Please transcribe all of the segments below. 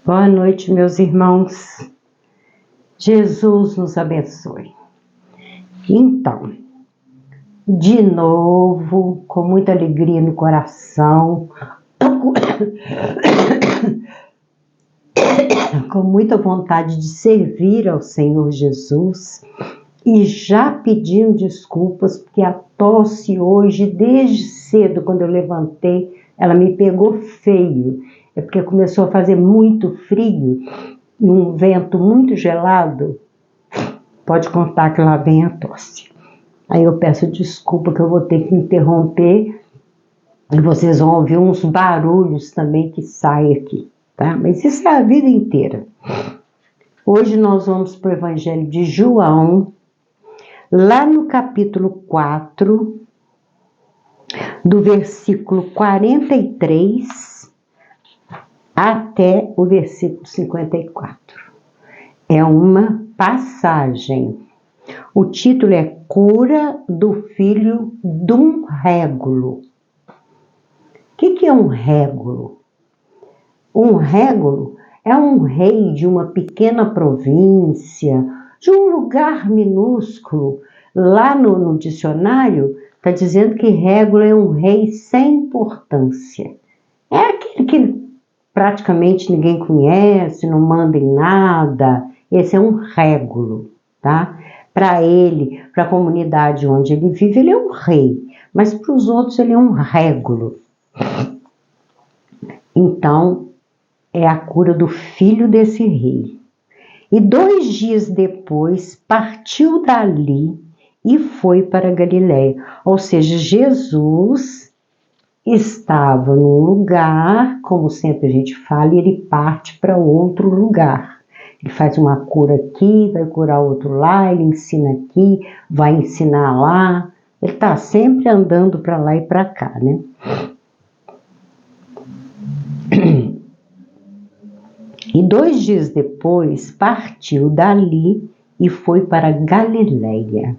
Boa noite, meus irmãos. Jesus nos abençoe. Então, de novo, com muita alegria no coração, com muita vontade de servir ao Senhor Jesus e já pedindo desculpas, porque a tosse hoje, desde cedo, quando eu levantei, ela me pegou feio. É porque começou a fazer muito frio e um vento muito gelado. Pode contar que lá vem a tosse. Aí eu peço desculpa que eu vou ter que interromper e vocês vão ouvir uns barulhos também que saem aqui, tá? Mas isso é a vida inteira. Hoje nós vamos para o Evangelho de João, lá no capítulo 4, do versículo 43 até o versículo 54. É uma passagem. O título é Cura do Filho de um Régulo. O que é um régulo? Um régulo é um rei de uma pequena província, de um lugar minúsculo. Lá no dicionário está dizendo que régulo é um rei sem importância. É aquele que praticamente ninguém conhece, não manda em nada. Esse é um régulo, tá? Para ele, para a comunidade onde ele vive, ele é um rei, mas para os outros ele é um régulo. Então, é a cura do filho desse rei. E 2 dias depois, partiu dali e foi para Galiléia. Ou seja, Jesus estava num lugar, como sempre a gente fala, e ele parte para outro lugar. Ele faz uma cura aqui, vai curar outro lá, ele ensina aqui, vai ensinar lá. Ele está sempre andando para lá e para cá, né? E 2 dias depois, partiu dali e foi para Galiléia.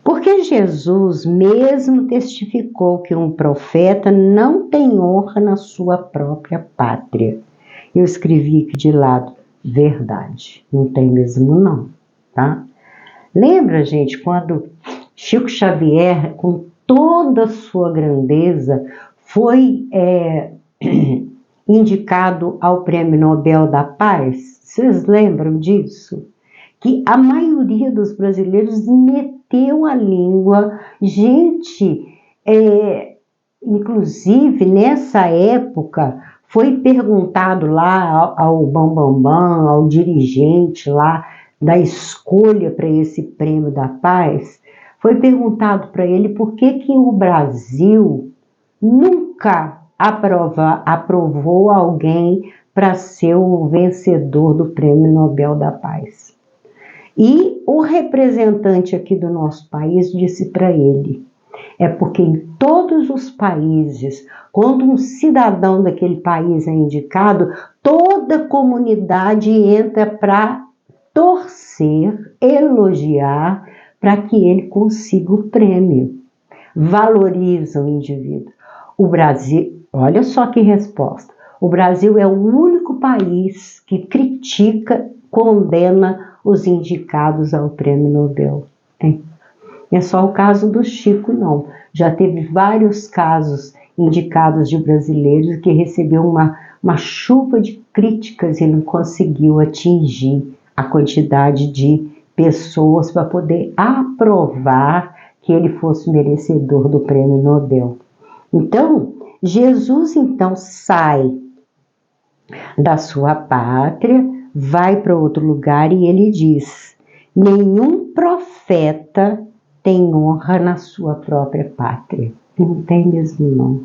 Porque Jesus mesmo testificou que um profeta não tem honra na sua própria pátria. Eu escrevi aqui de lado, verdade, não tem mesmo não, tá? Lembra, gente, quando Chico Xavier, com toda a sua grandeza, foi indicado ao Prêmio Nobel da Paz? Vocês lembram disso? Que a maioria dos brasileiros meteu a língua. Gente, inclusive nessa época foi perguntado lá ao Bambambam, ao dirigente lá da escolha para esse Prêmio da Paz, foi perguntado para ele por que o Brasil nunca aprovou alguém para ser o vencedor do Prêmio Nobel da Paz. E o representante aqui do nosso país disse para ele, é porque em todos os países, quando um cidadão daquele país é indicado, toda a comunidade entra para torcer, elogiar, para que ele consiga o prêmio. Valoriza o indivíduo. O Brasil, olha só que resposta, o Brasil é o único país que critica, condena os indicados ao Prêmio Nobel. É só o caso do Chico, não. Já teve vários casos indicados de brasileiros que recebeu uma chuva de críticas e não conseguiu atingir a quantidade de pessoas para poder aprovar que ele fosse merecedor do Prêmio Nobel. Então, Jesus sai da sua pátria, vai para outro lugar e ele diz, nenhum profeta tem honra na sua própria pátria. Não tem mesmo não.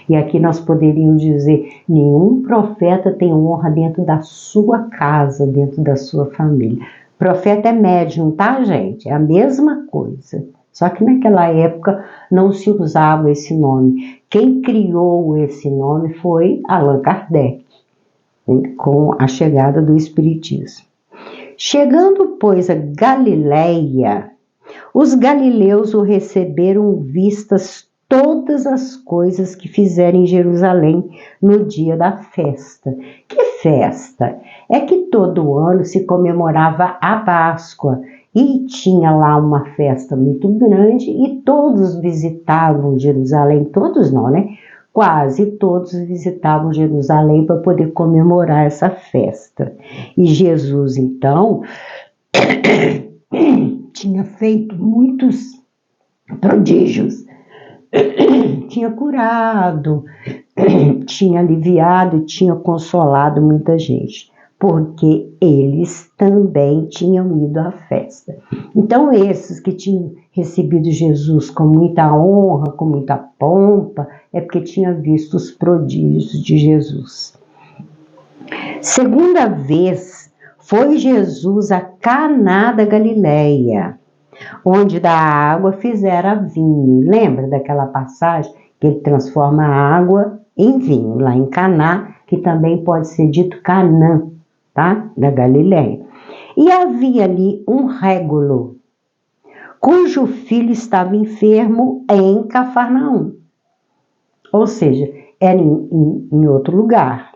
E aqui nós poderíamos dizer, nenhum profeta tem honra dentro da sua casa, dentro da sua família. Profeta é médium, tá, gente? É a mesma coisa. Só que naquela época não se usava esse nome. Quem criou esse nome foi Allan Kardec, com a chegada do Espiritismo. Chegando, pois, a Galiléia, os galileus o receberam vistas todas as coisas que fizeram em Jerusalém no dia da festa. Que festa? É que todo ano se comemorava a Páscoa e tinha lá uma festa muito grande e todos visitavam Jerusalém, todos não, né? Quase todos visitavam Jerusalém para poder comemorar essa festa. E Jesus, então, tinha feito muitos prodígios, tinha curado, tinha aliviado e tinha consolado muita gente, porque eles também tinham ido à festa. Então, esses que tinham recebido Jesus com muita honra, com muita pompa, é porque tinham visto os prodígios de Jesus. Segunda vez, foi Jesus a Caná da Galileia, onde da água fizera vinho. Lembra daquela passagem que ele transforma a água em vinho, lá em Caná, que também pode ser dito Canaã, tá? Da Galileia. E havia ali um régulo, cujo filho estava enfermo em Cafarnaum. Ou seja, era em outro lugar.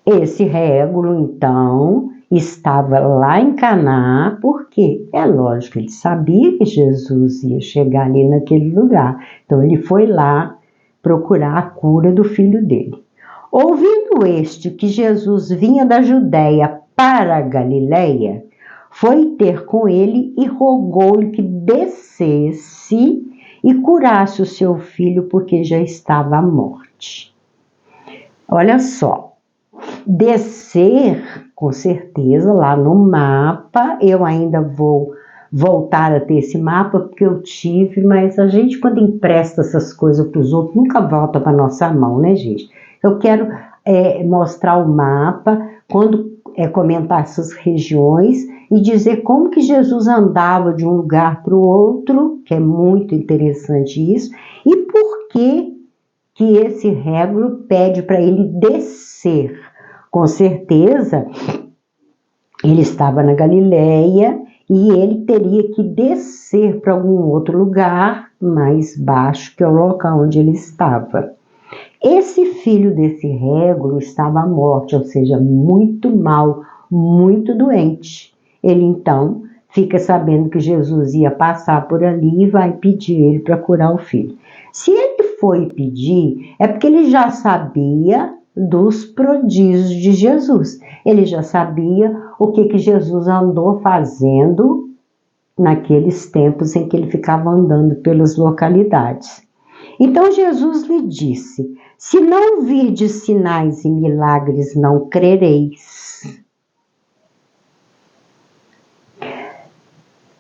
Esse régulo, então, estava lá em Caná, porque é lógico, ele sabia que Jesus ia chegar ali naquele lugar. Então ele foi lá procurar a cura do filho dele. Ouvindo este que Jesus vinha da Judéia para a Galileia, foi ter com ele e rogou-lhe que descesse e curasse o seu filho, porque já estava à morte. Olha só. Descer, com certeza, lá no mapa, eu ainda vou voltar a ter esse mapa, porque eu tive, mas a gente, quando empresta essas coisas para os outros, nunca volta para nossa mão, né, gente? Eu quero mostrar o mapa, quando comentar essas regiões, e dizer como que Jesus andava de um lugar para o outro, que é muito interessante isso, e por que esse régulo pede para ele descer. Com certeza, ele estava na Galileia e ele teria que descer para algum outro lugar mais baixo, que é o local onde ele estava. Esse filho desse régulo estava à morte, ou seja, muito mal, muito doente. Ele então fica sabendo que Jesus ia passar por ali e vai pedir ele para curar o filho. Se ele foi pedir, é porque ele já sabia dos prodígios de Jesus. Ele já sabia o que Jesus andou fazendo naqueles tempos em que ele ficava andando pelas localidades. Então Jesus lhe disse: se não virdes sinais e milagres, não crereis.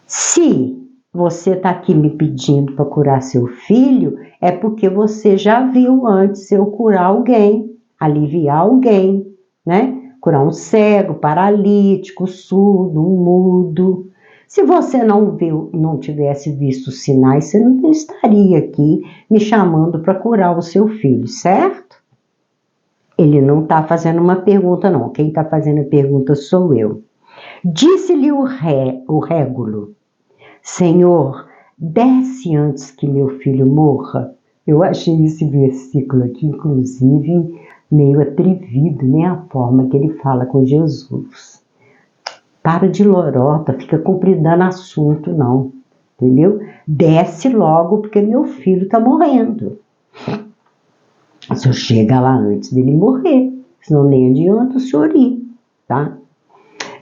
Se você está aqui me pedindo para curar seu filho, é porque você já viu antes eu curar alguém, aliviar alguém, né? Curar um cego, paralítico, surdo, um mudo. Se você não tivesse visto os sinais, você não estaria aqui me chamando para curar o seu filho, certo? Ele não está fazendo uma pergunta, não. Quem está fazendo a pergunta sou eu. Disse-lhe o régulo: Senhor, desce antes que meu filho morra. Eu achei esse versículo aqui, inclusive, meio atrevido, né? A forma que ele fala com Jesus. Para de lorota, fica compridando assunto, não. Entendeu? Desce logo, porque meu filho está morrendo. O senhor chega lá antes dele morrer, senão nem adianta o senhor ir, tá?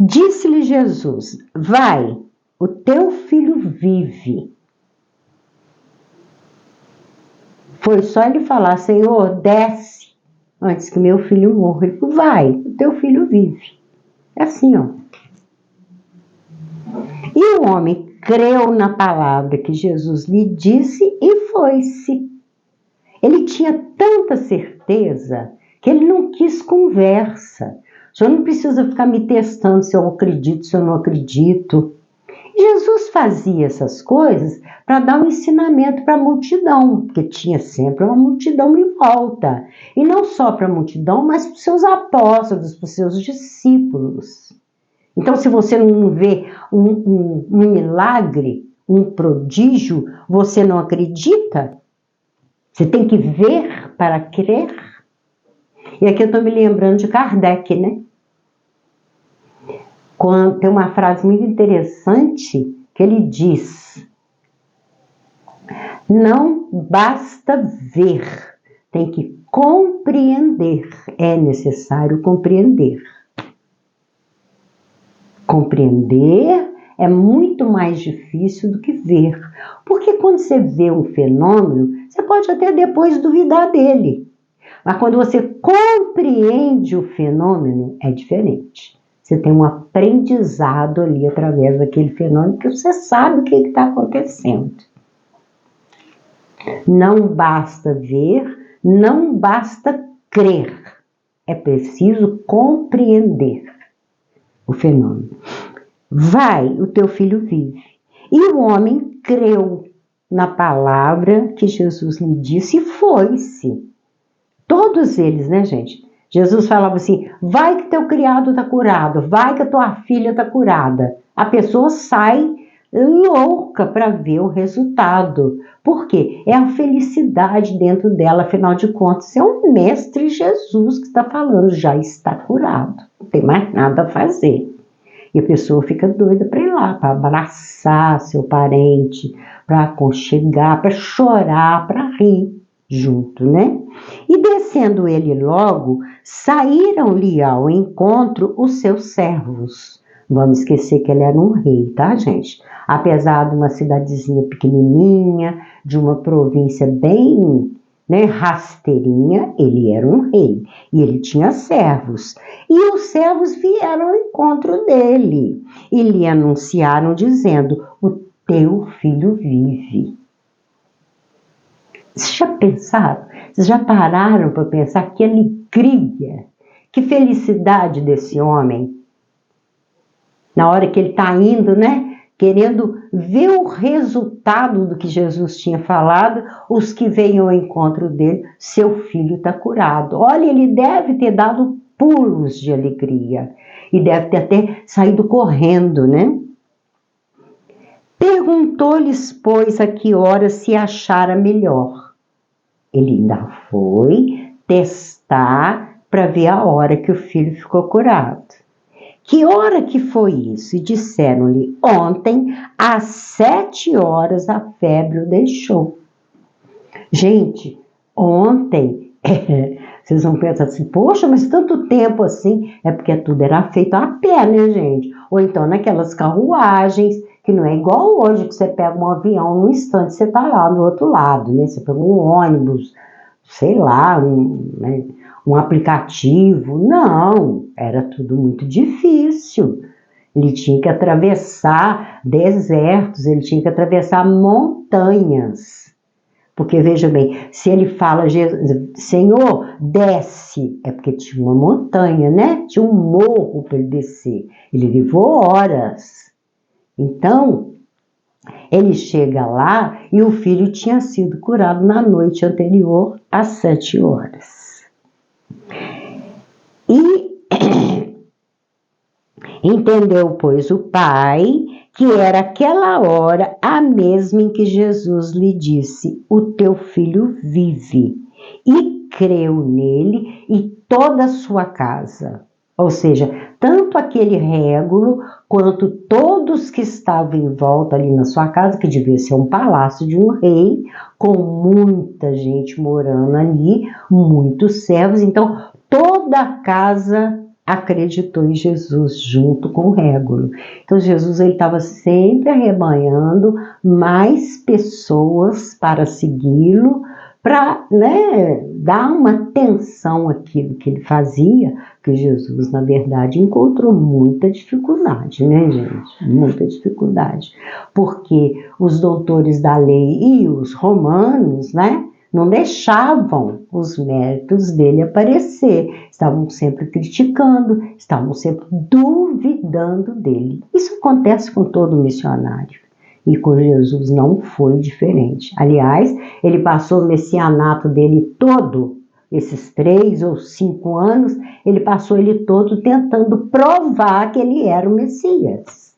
Disse-lhe Jesus: vai, o teu filho vive. Foi só ele falar: Senhor, desce antes que meu filho morra. Ele falou: vai, o teu filho vive. É assim, ó. E o homem creu na palavra que Jesus lhe disse e foi-se. Ele tinha tanta certeza que ele não quis conversa. O senhor não precisa ficar me testando se eu acredito, se eu não acredito. Jesus fazia essas coisas para dar um ensinamento para a multidão, porque tinha sempre uma multidão em volta. E não só para a multidão, mas para os seus apóstolos, para os seus discípulos. Então, se você não vê um milagre, um prodígio, você não acredita? Você tem que ver para crer. E aqui eu estou me lembrando de Kardec, né? Tem uma frase muito interessante que ele diz: não basta ver, tem que compreender. É necessário compreender. Compreender é muito mais difícil do que ver. Porque quando você vê um fenômeno, você pode até depois duvidar dele. Mas quando você compreende o fenômeno, é diferente. Você tem um aprendizado ali através daquele fenômeno, que você sabe o que está acontecendo. Não basta ver, não basta crer. É preciso compreender o fenômeno. Vai, o teu filho vive. E o homem creu na palavra que Jesus lhe disse e foi-se. Todos eles, né, gente? Jesus falava assim: vai que teu criado está curado, vai que a tua filha está curada. A pessoa sai louca para ver o resultado. Por quê? É a felicidade dentro dela, afinal de contas, é o mestre Jesus que está falando, já está curado. Não tem mais nada a fazer. E a pessoa fica doida para ir lá, para abraçar seu parente, para aconchegar, para chorar, para rir junto, né? E descendo ele logo, saíram-lhe ao encontro os seus servos. Vamos esquecer que ele era um rei, tá, gente? Apesar de uma cidadezinha pequenininha, de uma província bem, né, rasteirinha, ele era um rei e ele tinha servos. E os servos vieram ao encontro dele e lhe anunciaram dizendo: o teu filho vive. Vocês já pensaram? Vocês já pararam para pensar que alegria, que felicidade desse homem? Na hora que ele está indo, né? Querendo ver o resultado do que Jesus tinha falado, os que vêm ao encontro dele, seu filho está curado. Olha, ele deve ter dado pulos de alegria e deve ter até saído correndo, né? Perguntou-lhes, pois, a que hora se achara melhor. Ele ainda foi testar para ver a hora que o filho ficou curado. Que hora que foi isso? E disseram-lhe: ontem, às 7 horas, a febre o deixou. Gente, ontem, vocês vão pensar assim: poxa, mas tanto tempo assim? É porque tudo era feito a pé, né, gente? Ou então naquelas carruagens, que não é igual hoje, que você pega um avião, num instante você tá lá do outro lado, né? Você pega um ônibus, sei lá, né? Um aplicativo. Não, era tudo muito difícil. Ele tinha que atravessar desertos, ele tinha que atravessar montanhas. Porque, veja bem, se ele fala: Senhor, desce, é porque tinha uma montanha, né? Tinha um morro para ele descer. Ele levou horas. Então, ele chega lá e o filho tinha sido curado na noite anterior, às 7 horas. E entendeu, pois, o pai que era aquela hora a mesma em que Jesus lhe disse: o teu filho vive. E creu nele e toda a sua casa. Ou seja, tanto aquele régulo quanto todos que estavam em volta ali na sua casa, que devia ser um palácio de um rei, com muita gente morando ali, muitos servos. Então, toda a casa acreditou em Jesus junto com o régulo. Então Jesus estava sempre arrebanhando mais pessoas para segui-lo, para, né, dar uma atenção àquilo que ele fazia, que Jesus, na verdade, encontrou muita dificuldade, né, gente? Muita dificuldade. Porque os doutores da lei e os romanos, né, não deixavam os méritos dele aparecer, estavam sempre criticando, estavam sempre duvidando dele. Isso acontece com todo missionário. E com Jesus não foi diferente. Aliás, ele passou o messianato dele todo, esses 3 ou 5 anos, ele passou ele todo tentando provar que ele era o Messias.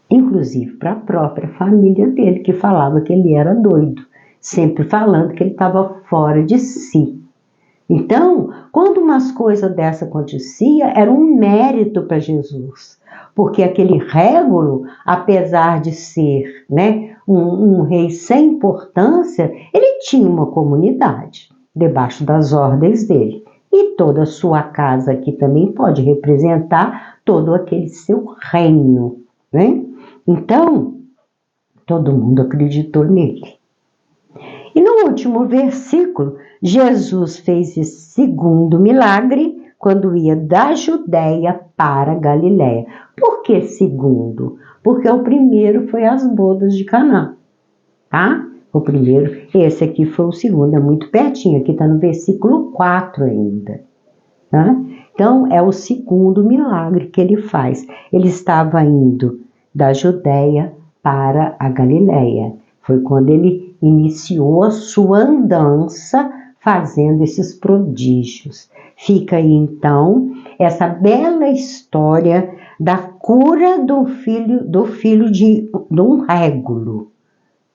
Inclusive para a própria família dele, que falava que ele era doido, sempre falando que ele estava fora de si. Então, quando umas coisas dessa acontecia, era um mérito para Jesus, porque aquele Régulo, apesar de ser, né, um rei sem importância, ele tinha uma comunidade debaixo das ordens dele. E toda a sua casa aqui também pode representar todo aquele seu reino, né? Então, todo mundo acreditou nele. E no último versículo, Jesus fez esse segundo milagre quando ia da Judéia para Galiléia. Por que segundo? Porque o primeiro foi as bodas de Caná, tá? O primeiro, esse aqui foi o segundo, é muito pertinho, aqui está no versículo 4 ainda. Tá? Então, é o segundo milagre que ele faz. Ele estava indo da Judéia para a Galiléia. Foi quando ele iniciou a sua andança fazendo esses prodígios. Fica aí, então, essa bela história da cura do filho de um régulo,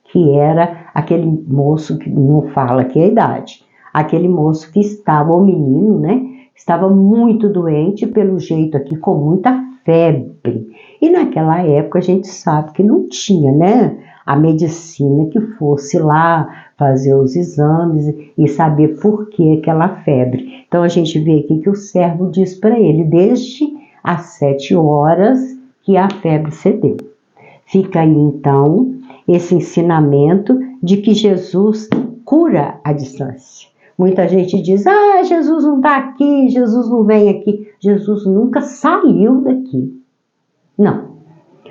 que era aquele moço que não fala que é a idade, aquele moço que estava, o menino, né? Estava muito doente, pelo jeito aqui, com muita febre. E naquela época a gente sabe que não tinha, né? A medicina que fosse lá fazer os exames e saber por que aquela febre. Então a gente vê aqui que o servo diz para ele, desde as 7 horas que a febre cedeu. Fica aí então esse ensinamento de que Jesus cura à distância. Muita gente diz, Jesus não está aqui, Jesus não vem aqui. Jesus nunca saiu daqui. Não.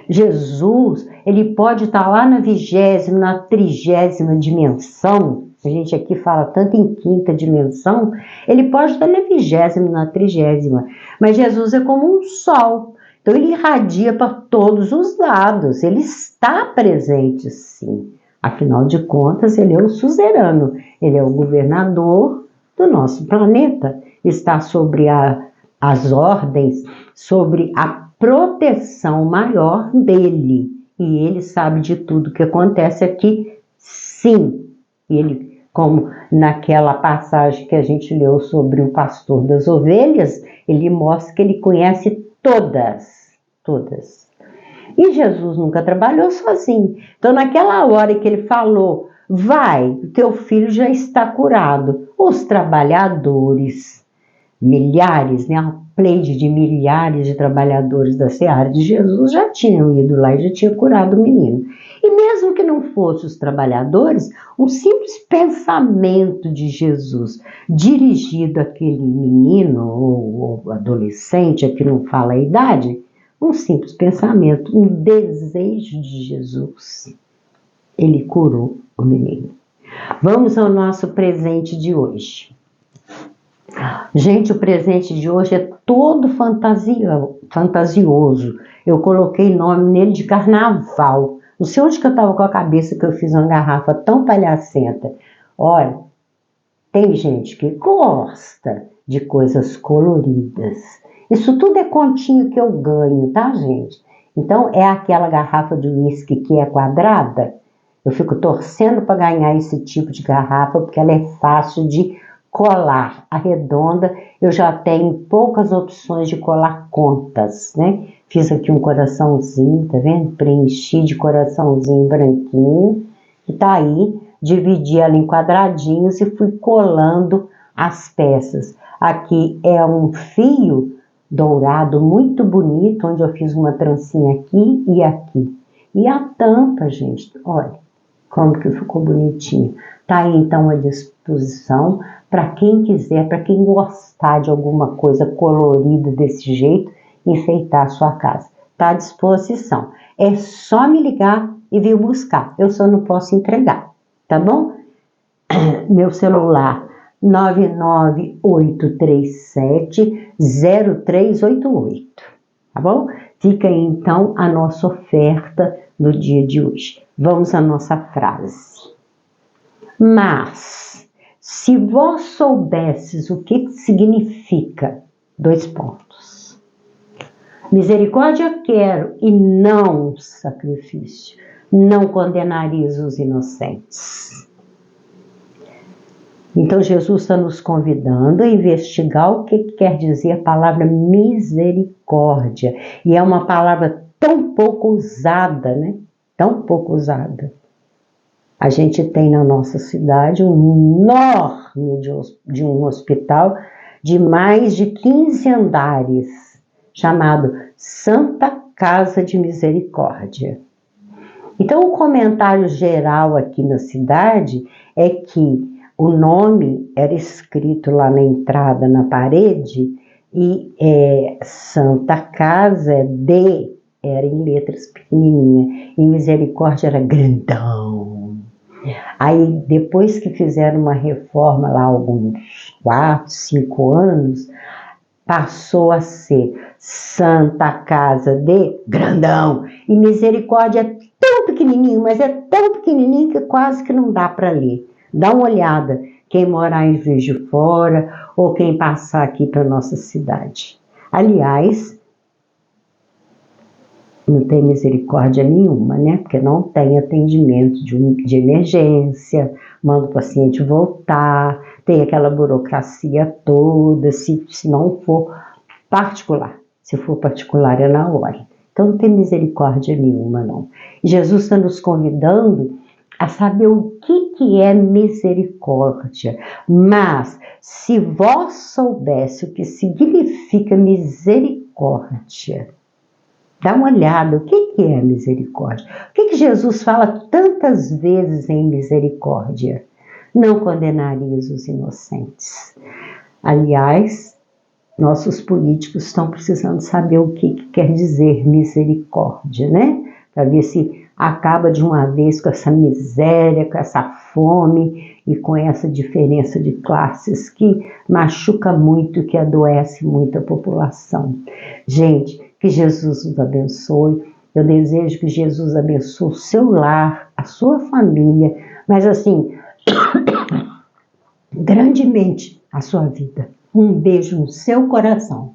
Jesus, ele pode estar lá na 20ª, na 30ª dimensão, a gente aqui fala tanto em 5ª dimensão, ele pode estar na 20ª, na 30ª, mas Jesus é como um sol. Então, ele irradia para todos os lados, ele está presente, sim. Afinal de contas, ele é o suzerano, ele é o governador do nosso planeta, está sobre as ordens, sobre a proteção maior dele. E ele sabe de tudo que acontece aqui, sim. Ele, como naquela passagem que a gente leu sobre o pastor das ovelhas, ele mostra que ele conhece todas. E Jesus nunca trabalhou sozinho. Então, naquela hora que ele falou, vai, o teu filho já está curado. Os trabalhadores, milhares, né, uma pleide de milhares de trabalhadores da seara de Jesus já tinham ido lá e já tinham curado o menino. E mesmo que não fossem os trabalhadores, um simples pensamento de Jesus dirigido àquele menino ou adolescente, aqui não fala a idade, um simples pensamento, um desejo de Jesus, ele curou o menino. Vamos ao nosso presente de hoje. Gente, o presente de hoje é todo fantasioso. Eu coloquei nome nele de carnaval. Não sei onde que eu estava com a cabeça que eu fiz uma garrafa tão palhacenta. Olha, tem gente que gosta de coisas coloridas. Isso tudo é continho que eu ganho, tá, gente? Então, é aquela garrafa de uísque que é quadrada. Eu fico torcendo para ganhar esse tipo de garrafa, porque ela é fácil de colar. A redonda, eu já tenho poucas opções de colar contas, né? Fiz aqui um coraçãozinho, tá vendo? Preenchi de coraçãozinho branquinho. E tá aí, dividi ela em quadradinhos e fui colando as peças. Aqui é um fio dourado muito bonito, onde eu fiz uma trancinha aqui e aqui. E a tampa, gente, olha como que ficou bonitinho. Tá aí então à disposição para quem quiser, para quem gostar de alguma coisa colorida desse jeito, enfeitar a sua casa. Tá à disposição. É só me ligar e vir buscar. Eu só não posso entregar, tá bom? Meu celular 99837-0388, tá bom? Fica aí então a nossa oferta no dia de hoje. Vamos à nossa frase. Mas, se vós soubesses o que significa, : misericórdia quero e não sacrifício, não condenareis os inocentes. Então Jesus está nos convidando a investigar o que quer dizer a palavra misericórdia. E é uma palavra tão pouco usada, né? Tão pouco usada. A gente tem na nossa cidade um enorme de um hospital de mais de 15 andares, chamado Santa Casa de Misericórdia. Então, o comentário geral aqui na cidade é que o nome era escrito lá na entrada, na parede, e Santa Casa era em letras pequenininhas, e Misericórdia era grandão. Aí, depois que fizeram uma reforma lá, alguns 4, 5 anos, passou a ser Santa Casa de grandão, e Misericórdia é tão pequenininho, mas é tão pequenininho que quase que não dá para ler. Dá uma olhada, quem morar em Juiz de Fora ou quem passar aqui para nossa cidade. Aliás, não tem misericórdia nenhuma, né? Porque não tem atendimento de emergência, manda o paciente voltar, tem aquela burocracia toda, se não for particular. Se for particular é na hora. Então não tem misericórdia nenhuma, não. Jesus está nos convidando a saber o que é misericórdia. Mas, se vós soubesse o que significa misericórdia, dá uma olhada, o que é misericórdia? O que Jesus fala tantas vezes em misericórdia? Não condenarias os inocentes. Aliás, nossos políticos estão precisando saber o que quer dizer misericórdia, né? Para ver se acaba de uma vez com essa miséria, com essa fome e com essa diferença de classes que machuca muito, que adoece muito a população. Gente, que Jesus nos abençoe. Eu desejo que Jesus abençoe o seu lar, a sua família, mas assim, grandemente a sua vida. Um beijo no seu coração.